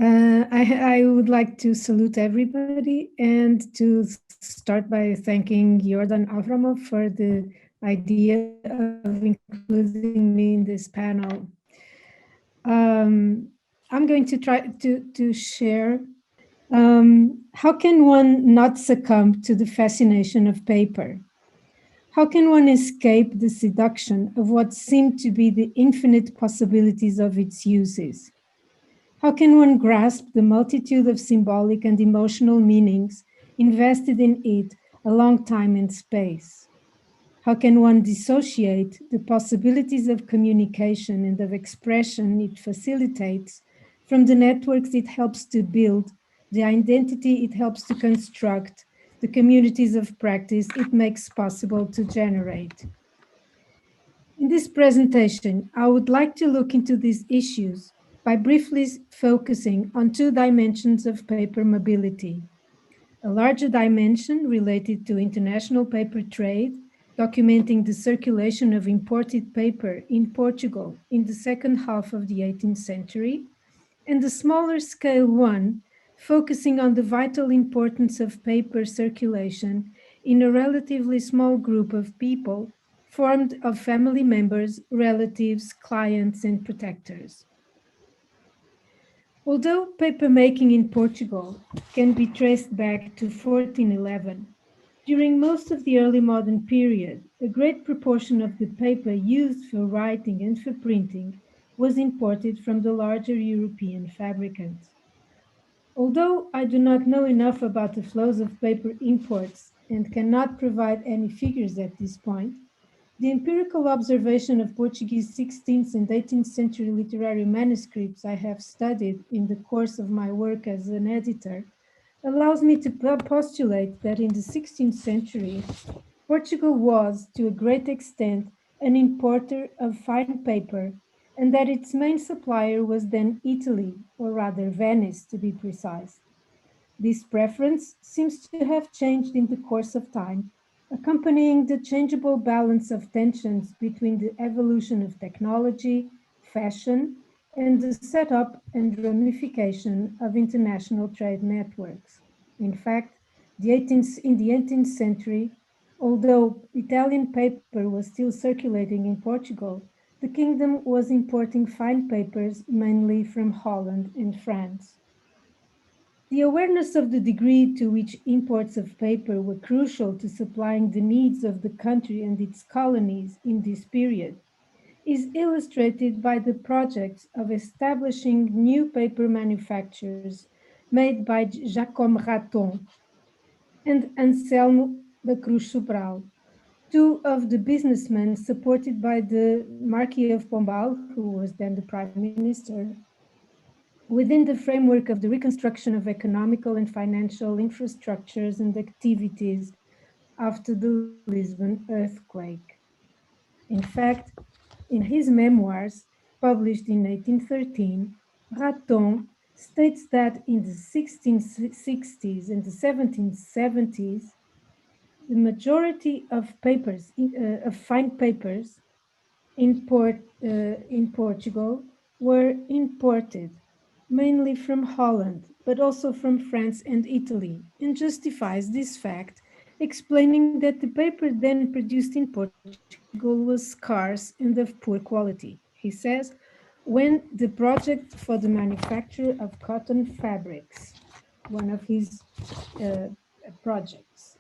I would like to salute everybody and to start by thanking Jordan Avramov for the idea of including me in this panel. I'm going to try to share how can one not succumb to the fascination of paper? How can one escape the seduction of what seem to be the infinite possibilities of its uses? How can one grasp the multitude of symbolic and emotional meanings invested in it a long time in space? How can one dissociate the possibilities of communication and of expression it facilitates from the networks it helps to build, the identity it helps to construct, the communities of practice it makes possible to generate? In this presentation, I would like to look into these issues by briefly focusing on two dimensions of paper mobility. A larger dimension related to international paper trade, documenting the circulation of imported paper in Portugal in the second half of the 18th century, and the smaller scale one, focusing on the vital importance of paper circulation in a relatively small group of people formed of family members, relatives, clients, and protectors. Although papermaking in Portugal can be traced back to 1411, during most of the early modern period, a great proportion of the paper used for writing and for printing was imported from the larger European fabricants. Although I do not know enough about the flows of paper imports and cannot provide any figures at this point, the empirical observation of Portuguese 16th and 18th century literary manuscripts I have studied in the course of my work as an editor allows me to postulate that in the 16th century, Portugal was, to a great extent, an importer of fine paper, and that its main supplier was then Italy, or rather Venice to be precise. This preference seems to have changed in the course of time, accompanying the changeable balance of tensions between the evolution of technology, fashion, and the setup and ramification of international trade networks. In fact, in the 18th century, although Italian paper was still circulating in Portugal, the kingdom was importing fine papers mainly from Holland and France. The awareness of the degree to which imports of paper were crucial to supplying the needs of the country and its colonies in this period is illustrated by the projects of establishing new paper manufactures made by Jacome Raton and Anselmo da Cruz Sobral, two of the businessmen supported by the Marquis of Pombal, who was then the Prime Minister, within the framework of the reconstruction of economical and financial infrastructures and activities after the Lisbon earthquake. In fact, in his memoirs, published in 1813, Raton states that in the 1660s and the 1770s, the majority of of fine papers in Portugal were imported, mainly from Holland, but also from France and Italy, and justifies this fact, explaining that the paper then produced in Portugal was scarce and of poor quality. He says, when the project for the manufacture of cotton fabrics, one of his uh, projects,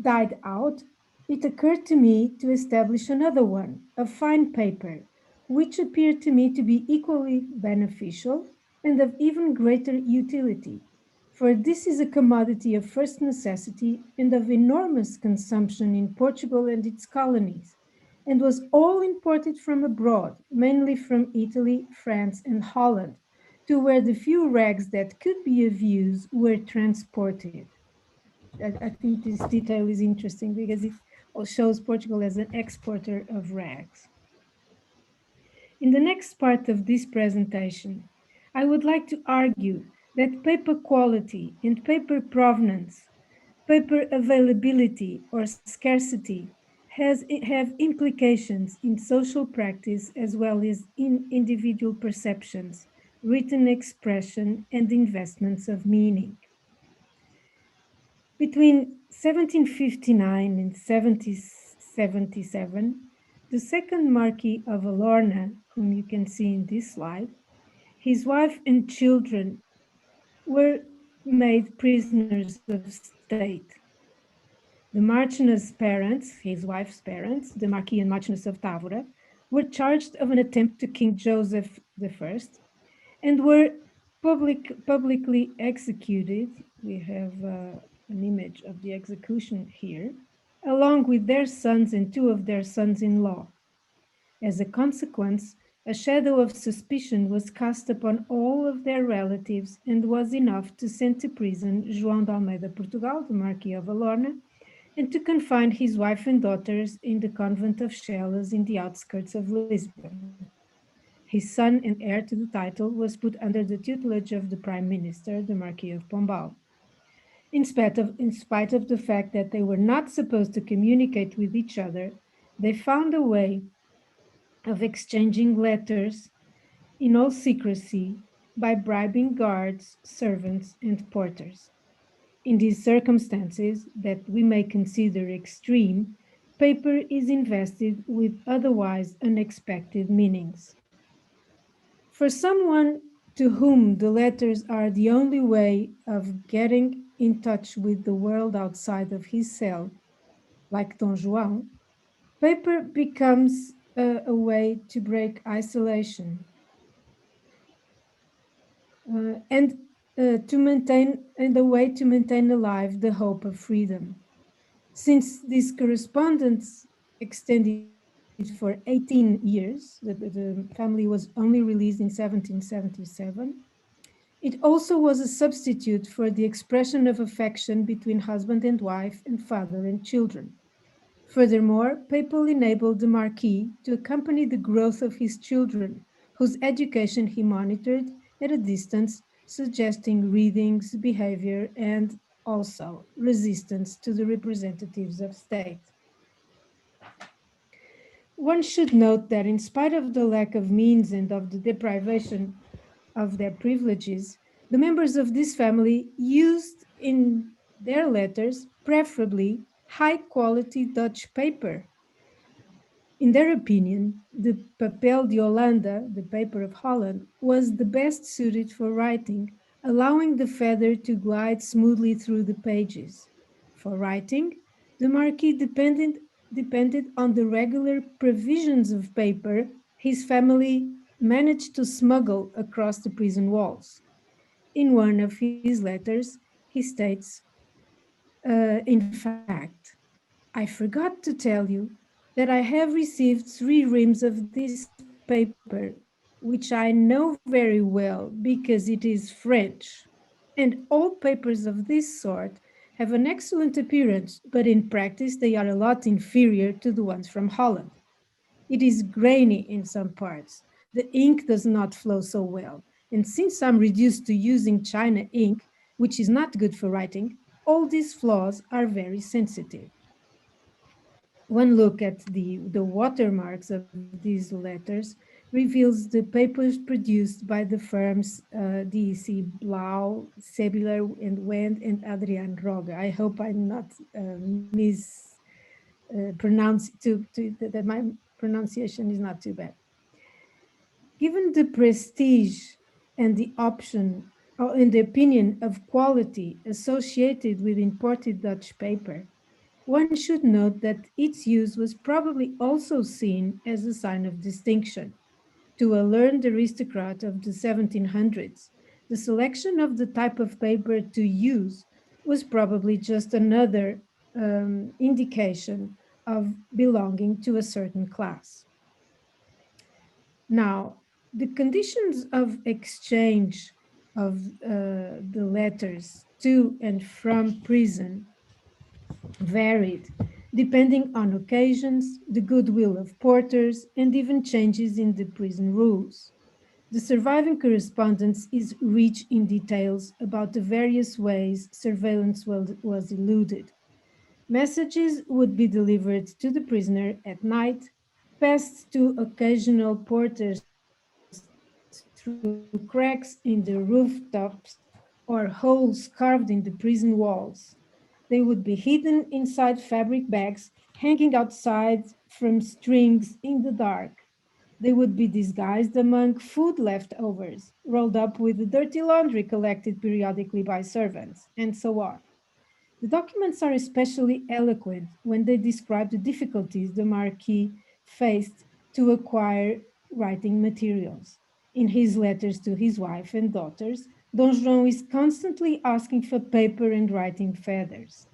died out, it occurred to me to establish another one, a fine paper, which appeared to me to be equally beneficial and of even greater utility. For this is a commodity of first necessity and of enormous consumption in Portugal and its colonies, and was all imported from abroad, mainly from Italy, France, and Holland, to where the few rags that could be of use were transported. I think this detail is interesting because it shows Portugal as an exporter of rags. In the next part of this presentation, I would like to argue that paper quality and paper provenance, paper availability or scarcity have implications in social practice as well as in individual perceptions, written expression, and investments of meaning. Between 1759 and 1777, the second Marquis of Alorna, whom you can see in this slide, his wife and children were made prisoners of state. The Marchioness parents, his wife's parents, the Marquis and Marchioness of Távora, were charged of an attempt to King Joseph I and were publicly executed. We have an image of the execution here, along with their sons and two of their sons-in-law. As a consequence, a shadow of suspicion was cast upon all of their relatives and was enough to send to prison João de Almeida Portugal, the Marquis of Alorna, and to confine his wife and daughters in the convent of Chelas in the outskirts of Lisbon. His son and heir to the title was put under the tutelage of the Prime Minister, the Marquis of Pombal. In spite of the fact that they were not supposed to communicate with each other, they found a way of exchanging letters in all secrecy by bribing guards, servants, and porters. In these circumstances that we may consider extreme, paper is invested with otherwise unexpected meanings. For someone to whom the letters are the only way of getting in touch with the world outside of his cell, like Don João, paper becomes a way to break isolation and to maintain, and a way to maintain alive the hope of freedom. Since this correspondence extended for 18 years, the family was only released in 1777, it also was a substitute for the expression of affection between husband and wife and father and children. Furthermore, paper enabled the Marquis to accompany the growth of his children, whose education he monitored at a distance, suggesting readings, behavior, and also resistance to the representatives of state. One should note that in spite of the lack of means and of the deprivation of their privileges, the members of this family used in their letters preferably high quality Dutch paper. In their opinion, the Papel de Holanda, the paper of Holland, was the best suited for writing, allowing the feather to glide smoothly through the pages. For writing, the Marquis depended on the regular provisions of paper his family managed to smuggle across the prison walls. In one of his letters, he states, in fact, I forgot to tell you that I have received 3 reams of this paper, which I know very well because it is French. And all papers of this sort have an excellent appearance, but in practice they are a lot inferior to the ones from Holland. It is grainy in some parts. The ink does not flow so well. And since I'm reduced to using China ink, which is not good for writing, all these flaws are very sensitive. One look at the watermarks of these letters reveals the papers produced by the firms DEC Blau, Sebular and Wendt and Adrian Roger. I hope I'm not that my pronunciation is not too bad. Given the prestige and the option, or in the opinion of quality associated with imported Dutch paper, one should note that its use was probably also seen as a sign of distinction. To a learned aristocrat of the 1700s, the selection of the type of paper to use was probably just another indication of belonging to a certain class. Now, the conditions of exchange of the letters to and from prison varied, depending on occasions, the goodwill of porters, and even changes in the prison rules. The surviving correspondence is rich in details about the various ways surveillance was eluded. Messages would be delivered to the prisoner at night, passed to occasional porters to through cracks in the rooftops or holes carved in the prison walls. They would be hidden inside fabric bags, hanging outside from strings in the dark. They would be disguised among food leftovers, rolled up with the dirty laundry collected periodically by servants, and so on. The documents are especially eloquent when they describe the difficulties the Marquis faced to acquire writing materials. In his letters to his wife and daughters, Don João is constantly asking for paper and writing feathers.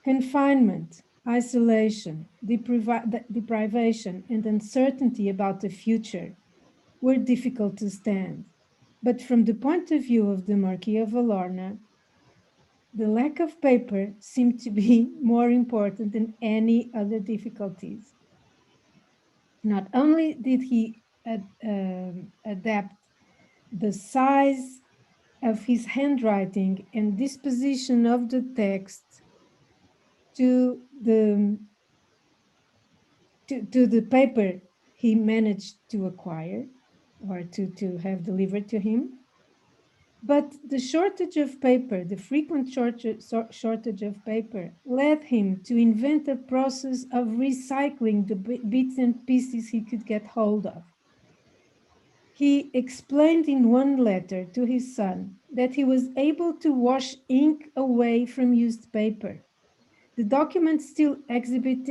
Confinement, isolation, deprivation, and uncertainty about the future were difficult to stand. But from the point of view of the Marquis of Alorna, the lack of paper seemed to be more important than any other difficulties. Not only did he adapt the size of his handwriting and disposition of the text to the paper he managed to acquire or to have delivered to him. But the shortage of paper, the frequent shortage of paper, led him to invent a process of recycling the bits and pieces he could get hold of. He explained in one letter to his son that he was able to wash ink away from used paper. The documents still exhibit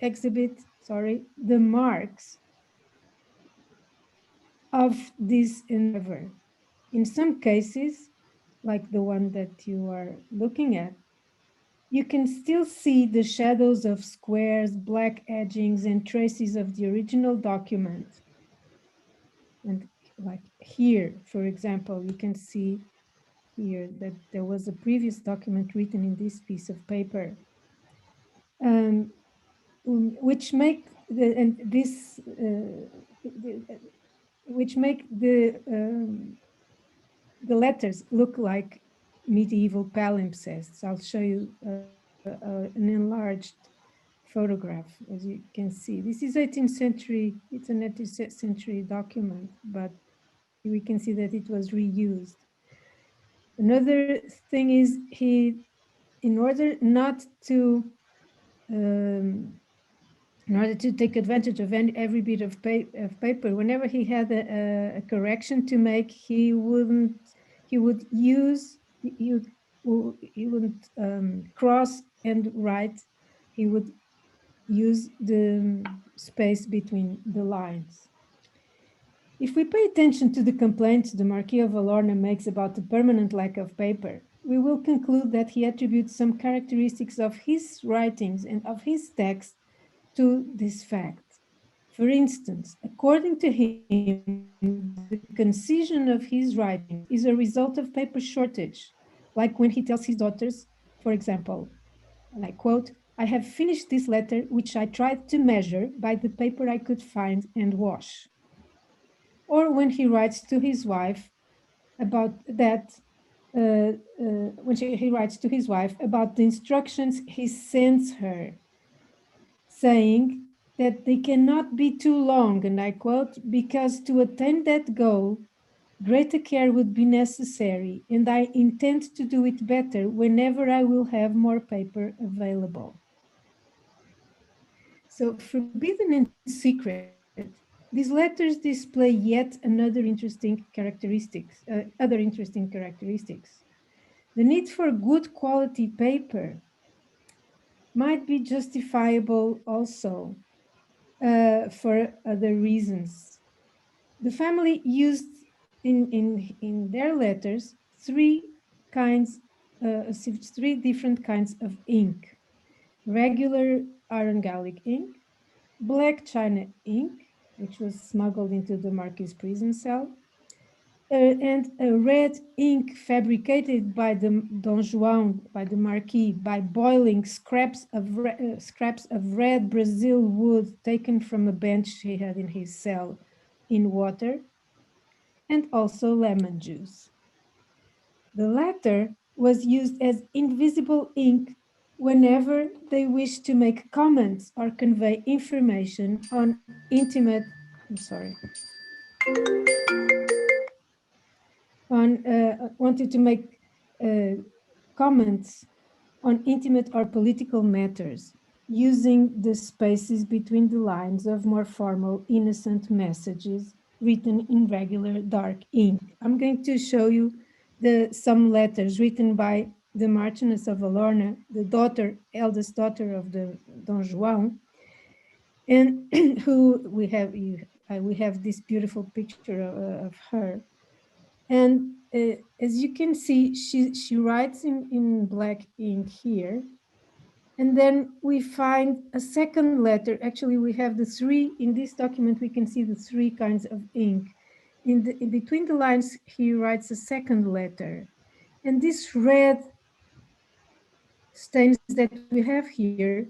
the marks of this endeavor. In some cases, like the one that you are looking at, you can still see the shadows of squares, black edgings, and traces of the original document. And like here, for example, you can see here that there was a previous document written in this piece of paper, which make the, and this, which make the letters look like medieval palimpsests. I'll show you an enlarged photograph, as you can see. This is 18th century, it's an 18th century document, but we can see that it was reused. Another thing is in order not to, in order to take advantage of every bit of paper, whenever he had a correction to make, he wouldn't cross and write. He would use the space between the lines. If we pay attention to the complaints the Marquis of Alorna makes about the permanent lack of paper, we will conclude that he attributes some characteristics of his writings and of his text to this fact. For instance, according to him, the concision of his writings is a result of paper shortage, like when he tells his daughters, for example, and I quote, "I have finished this letter, which I tried to measure by the paper I could find and wash." Or when he writes to his wife about that, he writes to his wife about the instructions he sends her, saying that they cannot be too long, and I quote, "because to attain that goal, greater care would be necessary, and I intend to do it better whenever I will have more paper available." So forbidden and secret, these letters display yet other interesting characteristics. The need for good quality paper might be justifiable also for other reasons. The family used in their letters three different kinds of ink: regular iron Gallic ink, black china ink, which was smuggled into the Marquis prison cell, and a red ink fabricated by the Don Juan, by the Marquis, by boiling scraps of red Brazil wood taken from a bench he had in his cell in water, and also lemon juice. The latter was used as invisible ink whenever they wished to make comments or convey information on intimate, I'm sorry. Wanted to make comments on intimate or political matters, using the spaces between the lines of more formal, innocent messages written in regular dark ink. I'm going to show you some letters written by the Marchioness of Alorna, the eldest daughter of the Don João, and who we have this beautiful picture of her. And as you can see, she writes in black ink here. And then we find a second letter. Actually, we have the three, in this document, we can see the three kinds of ink. In between the lines, he writes a second letter. And this red stains that we have here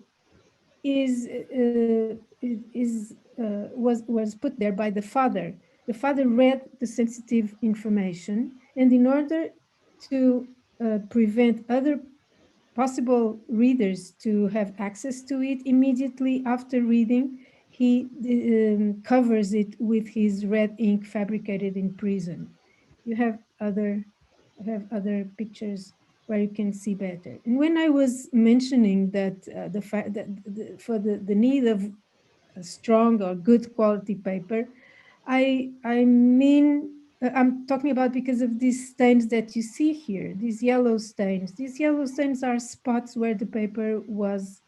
was put there by the father. The father read the sensitive information, and in order to prevent other possible readers to have access to it immediately after reading, he covers it with his red ink fabricated in prison. You have other pictures where you can see better. And when I was mentioning that the fact that for the need of a strong or good quality paper, I mean I'm talking about because of these stains that you see here, these yellow stains. These yellow stains are spots where the paper was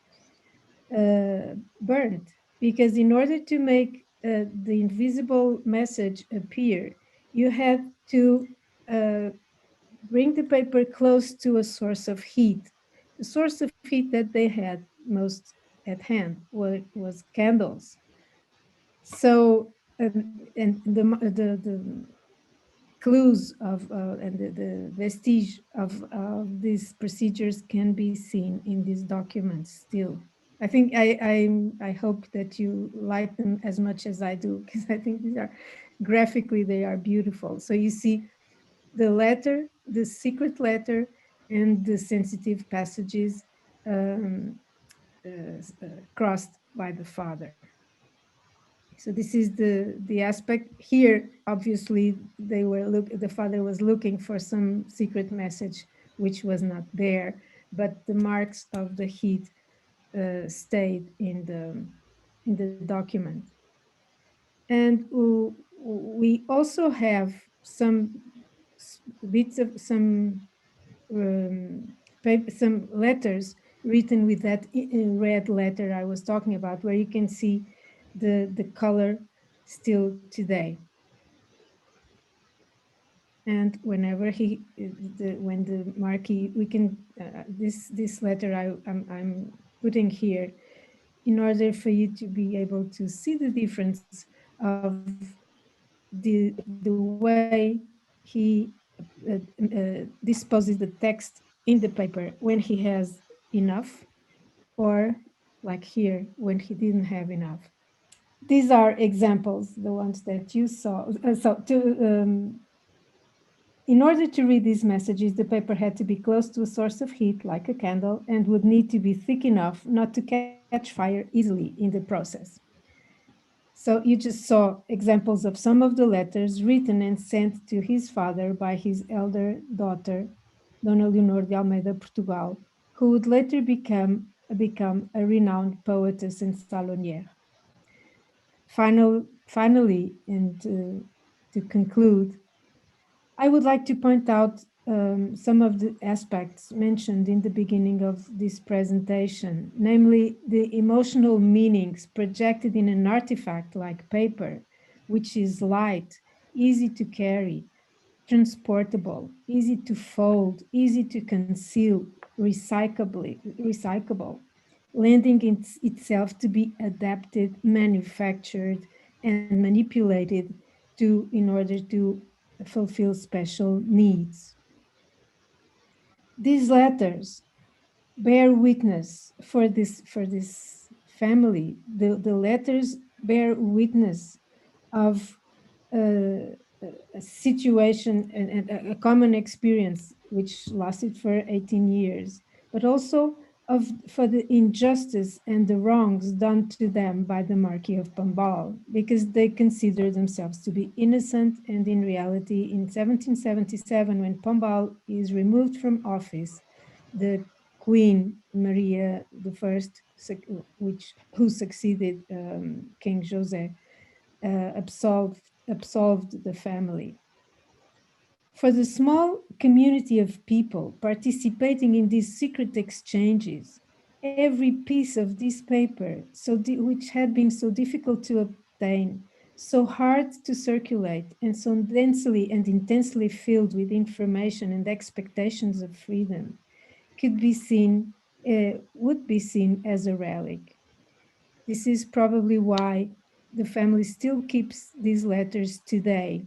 burned, because in order to make the invisible message appear, you had to uh, bring the paper close to a source of heat. The source of heat that they had most at hand was candles. So, and the clues of and the vestige of these procedures can be seen in these documents still. I think I hope that you like them as much as I do, because I think these are graphically they are beautiful. So you see the letter, the secret letter, and the sensitive passages um, crossed by the father. So this is the aspect here. Obviously, the father was looking for some secret message which was not there, but the marks of the heat stayed in the document. And we also have some bits of um, some letters written with that red letter I was talking about, where you can see the color still today. And whenever when the marquis, we can this letter I'm putting here in order for you to be able to see the difference of the way he disposes the text in the paper when he has enough, or like here when he didn't have enough. These are examples, the ones that you saw. In order to read these messages, the paper had to be close to a source of heat, like a candle, and would need to be thick enough not to catch fire easily in the process. So you just saw examples of some of the letters written and sent to his father by his elder daughter, Dona Leonor de Almeida Portugal, who would later become a renowned poetess and salonière. Finally, and to conclude, I would like to point out some of the aspects mentioned in the beginning of this presentation, namely the emotional meanings projected in an artifact like paper, which is light, easy to carry, transportable, easy to fold, easy to conceal, recyclable, lending itself to be adapted, manufactured, and manipulated in order to fulfill special needs. These letters bear witness for this family. The letters bear witness of a situation and a common experience which lasted for 18 years, but also for the injustice and the wrongs done to them by the Marquis of Pombal, because they consider themselves to be innocent. And in reality, in 1777, when Pombal is removed from office, the Queen Maria I, who succeeded King José, absolved the family. For the small community of people participating in these secret exchanges, every piece of this paper, which had been so difficult to obtain, so hard to circulate, and so densely and intensely filled with information and expectations of freedom, would be seen as a relic. This is probably why the family still keeps these letters today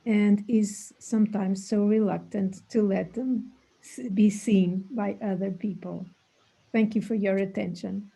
and is sometimes so reluctant to let them be seen by other people. Thank you for your attention.